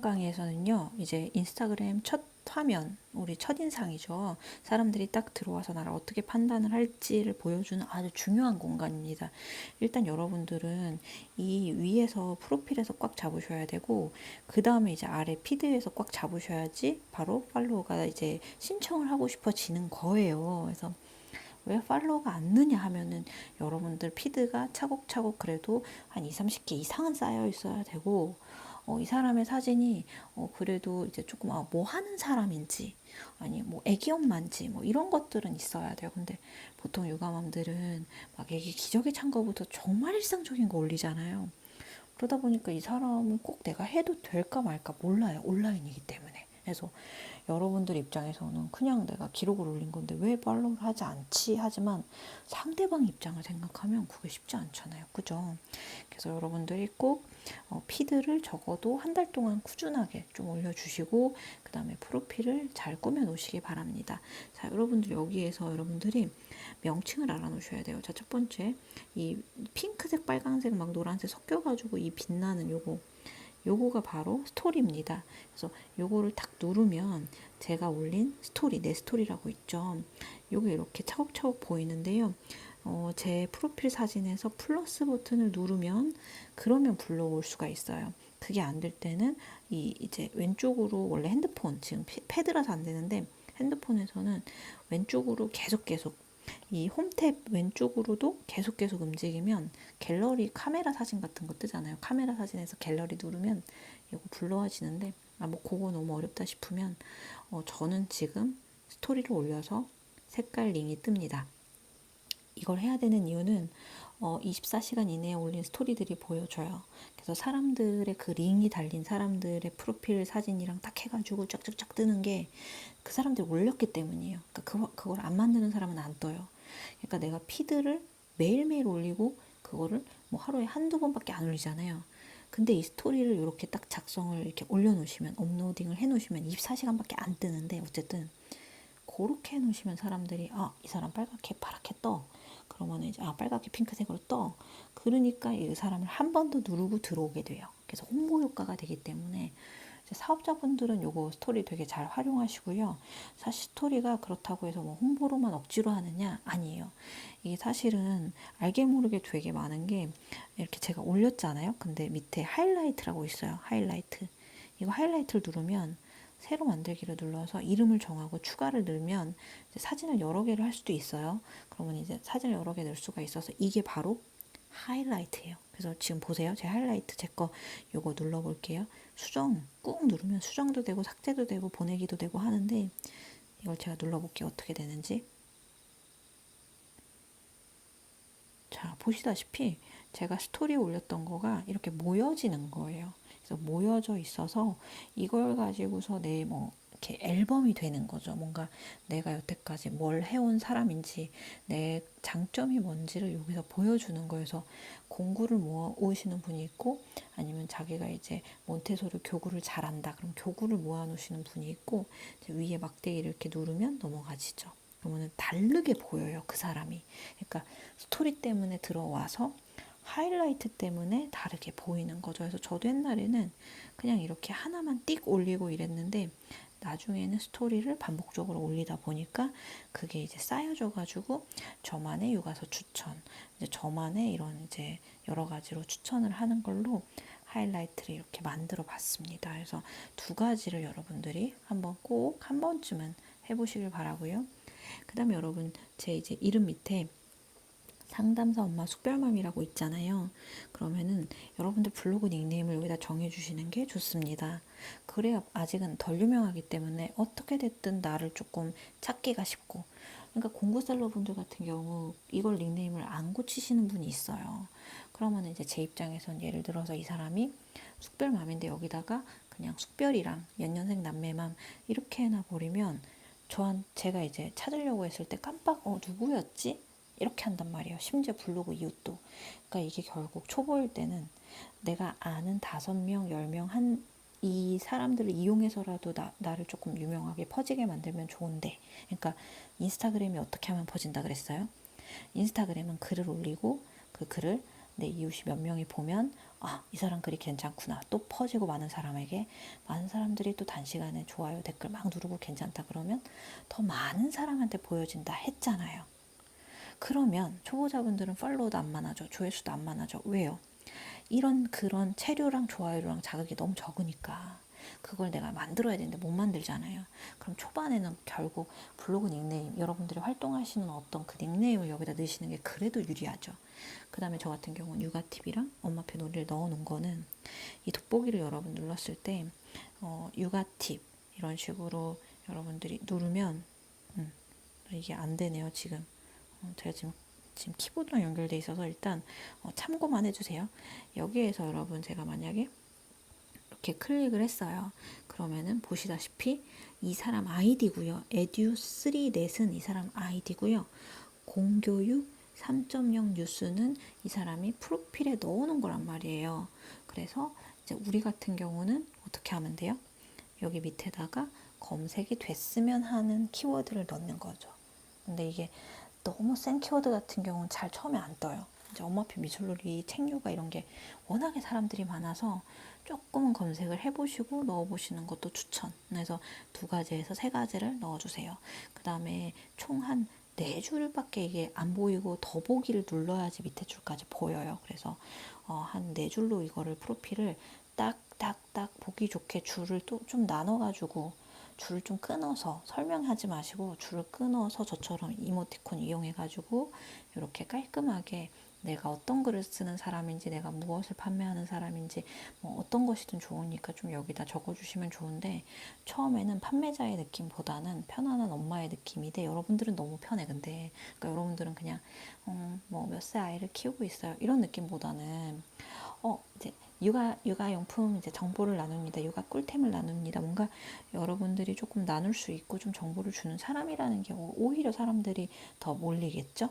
강의에서는요, 이제 인스타그램 첫 화면, 우리 첫인상이죠. 사람들이 딱 들어와서 나를 어떻게 판단을 할지를 보여주는 아주 중요한 공간입니다. 일단 여러분들은 이 위에서 프로필에서 꽉 잡으셔야 되고, 그 다음에 이제 아래 피드에서 꽉 잡으셔야지 바로 팔로워가 이제 신청을 하고 싶어지는 거예요. 그래서 왜 팔로워가 안 느냐 하면은 여러분들 피드가 차곡차곡 그래도 한 2, 30개 이상은 쌓여 있어야 되고, 이 사람의 사진이 그래도 이제 조금 뭐 하는 사람인지 아니 뭐 애기 엄마인지 뭐 이런 것들은 있어야 돼요. 근데 보통 육아맘들은 막 애기 기저귀 찬 거부터 정말 일상적인 거 올리잖아요. 그러다 보니까 이 사람은 꼭 내가 해도 될까 말까 몰라요. 온라인이기 때문에. 그래서 여러분들 입장에서는 그냥 내가 기록을 올린 건데 왜 팔로우를 하지 않지? 하지만 상대방 입장을 생각하면 그게 쉽지 않잖아요. 그죠? 그래서 여러분들이 꼭 피드를 적어도 한 달 동안 꾸준하게 좀 올려주시고 그 다음에 프로필을 잘 꾸며 놓으시기 바랍니다. 자, 여러분들 여기에서 여러분들이 명칭을 알아놓으셔야 돼요. 자, 첫 번째 이 핑크색, 빨강색, 막 노란색 섞여가지고 이 빛나는 요거가 바로 스토리입니다. 그래서 요거를 탁 누르면 제가 올린 스토리, 내 스토리라고 있죠. 요게 이렇게 차곡차곡 보이는데요. 제 프로필 사진에서 플러스 버튼을 누르면 그러면 불러올 수가 있어요. 그게 안 될 때는 이제 왼쪽으로 원래 핸드폰 지금 패드라서 안 되는데 핸드폰에서는 왼쪽으로 계속 이 홈탭 왼쪽으로도 계속 움직이면 갤러리 카메라 사진 같은 거 뜨잖아요. 카메라 사진에서 갤러리 누르면 이거 불러와지는데 뭐 그거 너무 어렵다 싶으면 저는 지금 스토리를 올려서 색깔 링이 뜹니다. 이걸 해야 되는 이유는 24시간 이내에 올린 스토리들이 보여줘요. 그래서 사람들의 그 링이 달린 사람들의 프로필 사진이랑 딱 해가지고 쫙쫙쫙 뜨는 게 그 사람들이 올렸기 때문이에요. 그러니까 그걸 안 만드는 사람은 안 떠요. 그러니까 내가 피드를 매일매일 올리고 그거를 뭐 하루에 한두 번밖에 안 올리잖아요. 근데 이 스토리를 이렇게 딱 작성을 이렇게 올려놓으시면 업로딩을 해놓으시면 24시간밖에 안 뜨는데 어쨌든 그렇게 해놓으시면 사람들이 이 사람 빨갛게 파랗게 떠. 그러면 이제 빨갛게 핑크색으로 떠. 그러니까 이 사람을 한 번 더 누르고 들어오게 돼요. 그래서 홍보 효과가 되기 때문에 사업자분들은 요거 스토리 되게 잘 활용하시고요. 사실 스토리가 그렇다고 해서 뭐 홍보로만 억지로 하느냐? 아니에요. 이게 사실은 알게 모르게 되게 많은 게 이렇게 제가 올렸잖아요. 근데 밑에 하이라이트라고 있어요. 하이라이트. 이거 하이라이트를 누르면 새로 만들기를 눌러서 이름을 정하고 추가를 넣으면 사진을 여러 개를 할 수도 있어요. 그러면 이제 사진을 여러 개 넣을 수가 있어서 이게 바로 하이라이트예요. 그래서 지금 보세요. 제 하이라이트 제 거 요거 눌러볼게요. 수정 꾹 누르면 수정도 되고 삭제도 되고 보내기도 되고 하는데 이걸 제가 눌러볼게요. 어떻게 되는지. 자, 보시다시피 제가 스토리에 올렸던 거가 이렇게 모여지는 거예요. 그래서 모여져 있어서 이걸 가지고서 내 뭐 이렇게 앨범이 되는 거죠. 뭔가 내가 여태까지 뭘 해온 사람인지 내 장점이 뭔지를 여기서 보여주는 거여서 공구를 모아 오시는 분이 있고 아니면 자기가 이제 몬테소리 교구를 잘한다. 그럼 교구를 모아 놓으시는 분이 있고 위에 막대기 이렇게 누르면 넘어가지죠. 그러면 다르게 보여요. 그 사람이. 그러니까 스토리 때문에 들어와서 하이라이트 때문에 다르게 보이는 거죠. 그래서 저도 옛날에는 그냥 이렇게 하나만 띡 올리고 이랬는데 나중에는 스토리를 반복적으로 올리다 보니까 그게 이제 쌓여져 가지고 저만의 육아서 추천, 이제 저만의 이런 이제 여러 가지로 추천을 하는 걸로 하이라이트를 이렇게 만들어 봤습니다. 그래서 두 가지를 여러분들이 한번 꼭 한 번쯤은 해보시길 바라고요. 그 다음에 여러분 제 이제 이름 밑에 상담사 엄마 숙별맘이라고 있잖아요. 그러면은 여러분들 블로그 닉네임을 여기다 정해주시는 게 좋습니다. 그래야 아직은 덜 유명하기 때문에 어떻게 됐든 나를 조금 찾기가 쉽고. 그러니까 공구셀러 분들 같은 경우 이걸 닉네임을 안 고치시는 분이 있어요. 그러면 이제 제 입장에선 예를 들어서 이 사람이 숙별맘인데 여기다가 그냥 숙별이랑 연년생 남매맘 이렇게 해놔버리면 제가 이제 찾으려고 했을 때 깜빡 누구였지? 이렇게 한단 말이에요. 심지어 블로그 이웃도. 그러니까 이게 결국 초보일 때는 내가 아는 5명, 10명 이 사람들을 이용해서라도 나를 조금 유명하게 퍼지게 만들면 좋은데. 그러니까 인스타그램이 어떻게 하면 퍼진다 그랬어요? 인스타그램은 글을 올리고 그 글을 내 이웃이 몇 명이 보면 아, 이 사람 글이 괜찮구나. 또 퍼지고 많은 사람에게 많은 사람들이 또 단시간에 좋아요, 댓글 막 누르고 괜찮다 그러면 더 많은 사람한테 보여진다 했잖아요. 그러면 초보자분들은 팔로우도 안 많아져, 조회수도 안 많아져. 왜요? 이런 그런 체류랑 좋아요랑 자극이 너무 적으니까 그걸 내가 만들어야 되는데 못 만들잖아요. 그럼 초반에는 결국 블로그 닉네임, 여러분들이 활동하시는 어떤 그 닉네임을 여기다 넣으시는 게 그래도 유리하죠. 그 다음에 저 같은 경우는 육아팁이랑 엄마표 놀이를 넣어놓은 거는 이 돋보기를 여러분 눌렀을 때 육아팁 이런 식으로 여러분들이 누르면 이게 안 되네요 지금. 제가 지금 키보드랑 연결돼 있어서 일단 참고만 해주세요. 여기에서 여러분 제가 만약에 이렇게 클릭을 했어요. 그러면은 보시다시피 이 사람 아이디고요. edu3net은 이 사람 아이디고요. 공교육 3.0 뉴스는 이 사람이 프로필에 넣어놓은 거란 말이에요. 그래서 이제 우리 같은 경우는 어떻게 하면 돼요? 여기 밑에다가 검색이 됐으면 하는 키워드를 넣는 거죠. 근데 이게 너무 센 키워드 같은 경우는 잘 처음에 안 떠요. 이제 엄마표 미술놀이, 책류가 이런 게 워낙에 사람들이 많아서 조금은 검색을 해보시고 넣어보시는 것도 추천. 그래서 2가지에서 3가지를 넣어주세요. 그 다음에 총 한 4줄밖에 이게 안 보이고 더보기를 눌러야지 밑에 줄까지 보여요. 그래서 한 4줄로 이거를 프로필을 딱딱딱 보기 좋게 줄을 또 좀 나눠가지고 줄을 좀 끊어서 설명하지 마시고 줄을 끊어서 저처럼 이모티콘 이용해가지고 이렇게 깔끔하게 내가 어떤 글을 쓰는 사람인지 내가 무엇을 판매하는 사람인지 뭐 어떤 것이든 좋으니까 좀 여기다 적어주시면 좋은데 처음에는 판매자의 느낌보다는 편안한 엄마의 느낌인데 여러분들은 너무 편해 근데 그러니까 여러분들은 그냥 뭐 몇 살 아이를 키우고 있어요 이런 느낌보다는 이제 육아용품 이제 정보를 나눕니다. 육아 꿀템을 나눕니다. 뭔가 여러분들이 조금 나눌 수 있고 좀 정보를 주는 사람이라는 게 오히려 사람들이 더 몰리겠죠.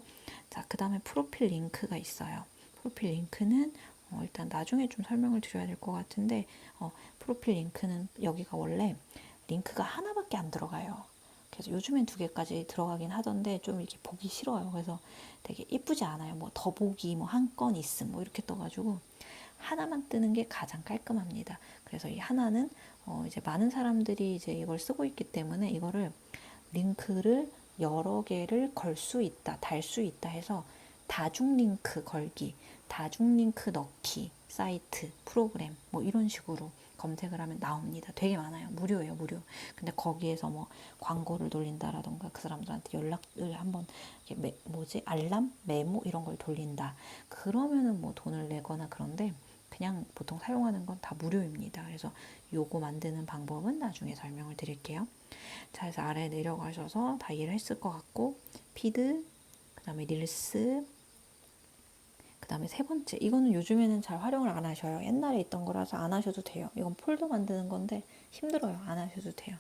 자, 그 다음에 프로필 링크가 있어요. 프로필 링크는 일단 나중에 좀 설명을 드려야 될 것 같은데 프로필 링크는 여기가 원래 링크가 하나밖에 안 들어가요. 그래서 요즘엔 2개까지 들어가긴 하던데 좀 이렇게 보기 싫어요. 그래서 되게 이쁘지 않아요. 뭐 더보기 뭐 한 건 있음 뭐 이렇게 떠가지고 하나만 뜨는 게 가장 깔끔합니다. 그래서 이 하나는 이제 많은 사람들이 이제 이걸 쓰고 있기 때문에 이거를 링크를 여러 개를 걸 수 있다, 달 수 있다 해서 다중 링크 걸기, 다중 링크 넣기, 사이트, 프로그램 뭐 이런 식으로 검색을 하면 나옵니다. 되게 많아요. 무료예요, 무료. 근데 거기에서 뭐 광고를 돌린다라던가 그 사람들한테 연락을 한번 알람, 메모 이런 걸 돌린다. 그러면은 뭐 돈을 내거나 그런데 그냥 보통 사용하는 건 다 무료입니다. 그래서 요거 만드는 방법은 나중에 설명을 드릴게요. 자, 그래서 아래 내려가셔서 다 이해를 했을 것 같고 피드, 그 다음에 릴스, 그 다음에 3번째 이거는 요즘에는 잘 활용을 안 하셔요. 옛날에 있던 거라서 안 하셔도 돼요. 이건 폴더 만드는 건데 힘들어요. 안 하셔도 돼요.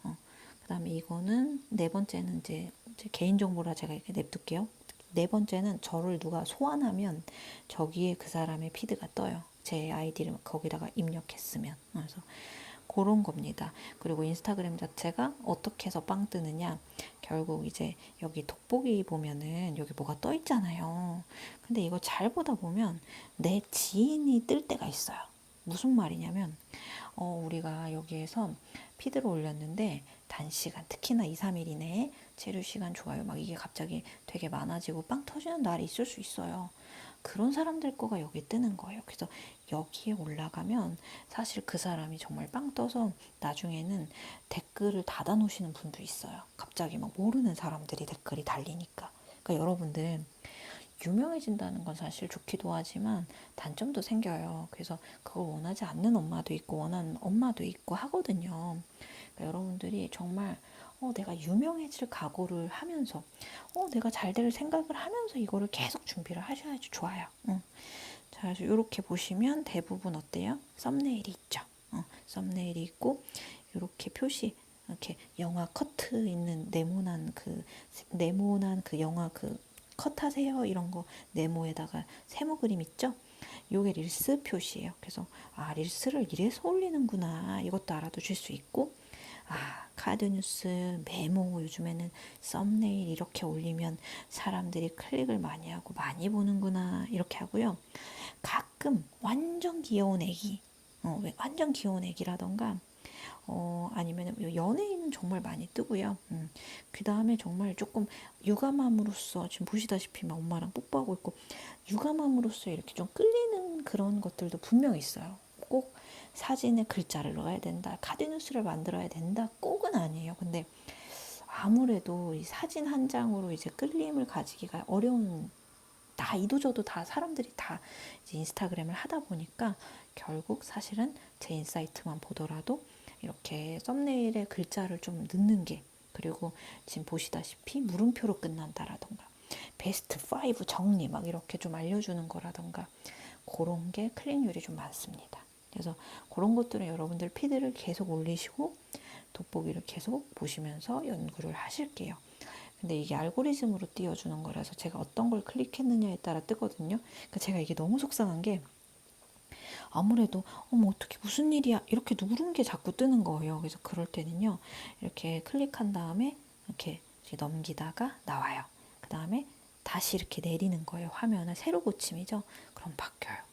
그 다음에 이거는 4번째는 이제 개인정보라 제가 이렇게 냅둘게요. 4번째는 저를 누가 소환하면 저기에 그 사람의 피드가 떠요. 제 아이디를 거기다가 입력했으면. 그래서 그런 겁니다. 그리고 인스타그램 자체가 어떻게 해서 빵 뜨느냐. 결국 이제 여기 돋보기 보면은 여기 뭐가 떠 있잖아요. 근데 이거 잘 보다 보면 내 지인이 뜰 때가 있어요. 무슨 말이냐면 우리가 여기에서 피드를 올렸는데 단시간 특히나 2, 3일 이내에 체류 시간 좋아요 막 이게 갑자기 되게 많아지고 빵 터지는 날이 있을 수 있어요. 그런 사람들 거가 여기 뜨는 거예요. 그래서 여기에 올라가면 사실 그 사람이 정말 빵 떠서 나중에는 댓글을 닫아 놓으시는 분도 있어요. 갑자기 막 모르는 사람들이 댓글이 달리니까. 그러니까 여러분들 유명해진다는 건 사실 좋기도 하지만 단점도 생겨요. 그래서 그걸 원하지 않는 엄마도 있고 원하는 엄마도 있고 하거든요. 그러니까 여러분들이 정말 내가 유명해질 각오를 하면서 내가 잘 될 생각을 하면서 이거를 계속 준비를 하셔야지 좋아요. 자, 그래서 이렇게 보시면 대부분 어때요? 썸네일이 있죠. 썸네일이 있고 이렇게 표시 이렇게 영화 커트 있는 네모난 그 영화 그 컷하세요 이런 거 네모에다가 세모 그림 있죠? 요게 릴스 표시예요. 그래서 릴스를 이래서 올리는구나 이것도 알아두실 수 있고 카드뉴스, 메모, 요즘에는 썸네일 이렇게 올리면 사람들이 클릭을 많이 하고 많이 보는구나 이렇게 하고요. 가끔 완전 귀여운 애기, 완전 귀여운 애기라던가 아니면 연예인은 정말 많이 뜨고요. 그 다음에 정말 조금 육아맘으로서 지금 보시다시피 막 엄마랑 뽀뽀하고 있고 육아맘으로서 이렇게 좀 끌리는 그런 것들도 분명 있어요. 꼭 사진에 글자를 넣어야 된다, 카드뉴스를 만들어야 된다, 꼭은 아니에요. 근데 아무래도 이 사진 한 장으로 이제 끌림을 가지기가 어려운, 다 이도저도 다 사람들이 다 이제 인스타그램을 하다 보니까 결국 사실은 제 인사이트만 보더라도 이렇게 썸네일에 글자를 좀 넣는 게, 그리고 지금 보시다시피 물음표로 끝난다라던가 베스트 5 정리 막 이렇게 좀 알려주는 거라던가 그런 게 클릭률이 좀 많습니다. 그래서 그런 것들은 여러분들 피드를 계속 올리시고 돋보기를 계속 보시면서 연구를 하실게요. 근데 이게 알고리즘으로 띄워주는 거라서 제가 어떤 걸 클릭했느냐에 따라 뜨거든요. 그러니까 제가 이게 너무 속상한 게 아무래도 어머 어떻게 무슨 일이야 이렇게 누른 게 자꾸 뜨는 거예요. 그래서 그럴 때는요, 이렇게 클릭한 다음에 이렇게 넘기다가 나와요. 그 다음에 다시 이렇게 내리는 거예요. 화면을 새로 고침이죠. 그럼 바뀌어요.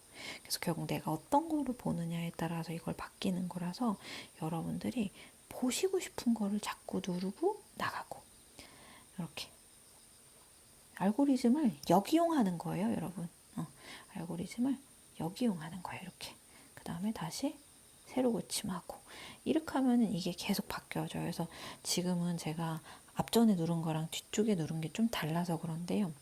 그래서 결국 내가 어떤 거를 보느냐에 따라서 이걸 바뀌는 거라서 여러분들이 보시고 싶은 거를 자꾸 누르고 나가고, 이렇게 알고리즘을 역이용하는 거예요, 여러분. 알고리즘을 역이용하는 거예요, 이렇게. 그 다음에 다시 새로 고침하고 이렇게 하면은 이게 계속 바뀌어져요. 그래서 지금은 제가 앞전에 누른 거랑 뒤쪽에 누른 게 좀 달라서 그런데요.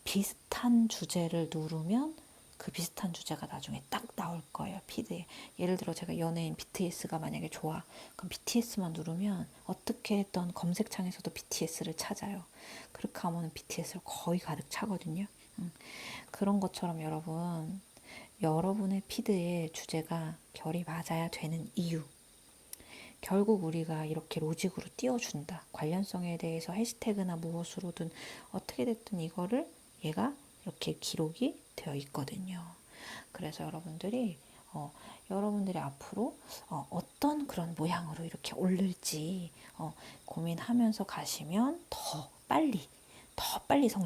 비슷한 주제를 누르면 그 비슷한 주제가 나중에 딱 나올 거예요, 피드에. 예를 들어 제가 연예인 BTS가 만약에 좋아, 그럼 BTS만 누르면 어떻게 했던 검색창에서도 BTS를 찾아요. 그렇게 하면 BTS를 거의 가득 차거든요. 그런 것처럼 여러분, 여러분의 피드의 주제가 결이 맞아야 되는 이유, 결국 우리가 이렇게 로직으로 띄워준다, 관련성에 대해서 해시태그나 무엇으로든 어떻게 됐든 이거를 얘가 이렇게 기록이 되어 있거든요. 그래서 여러분들이 앞으로 어떤 그런 모양으로 이렇게 올릴지 고민하면서 가시면 더 빨리 성장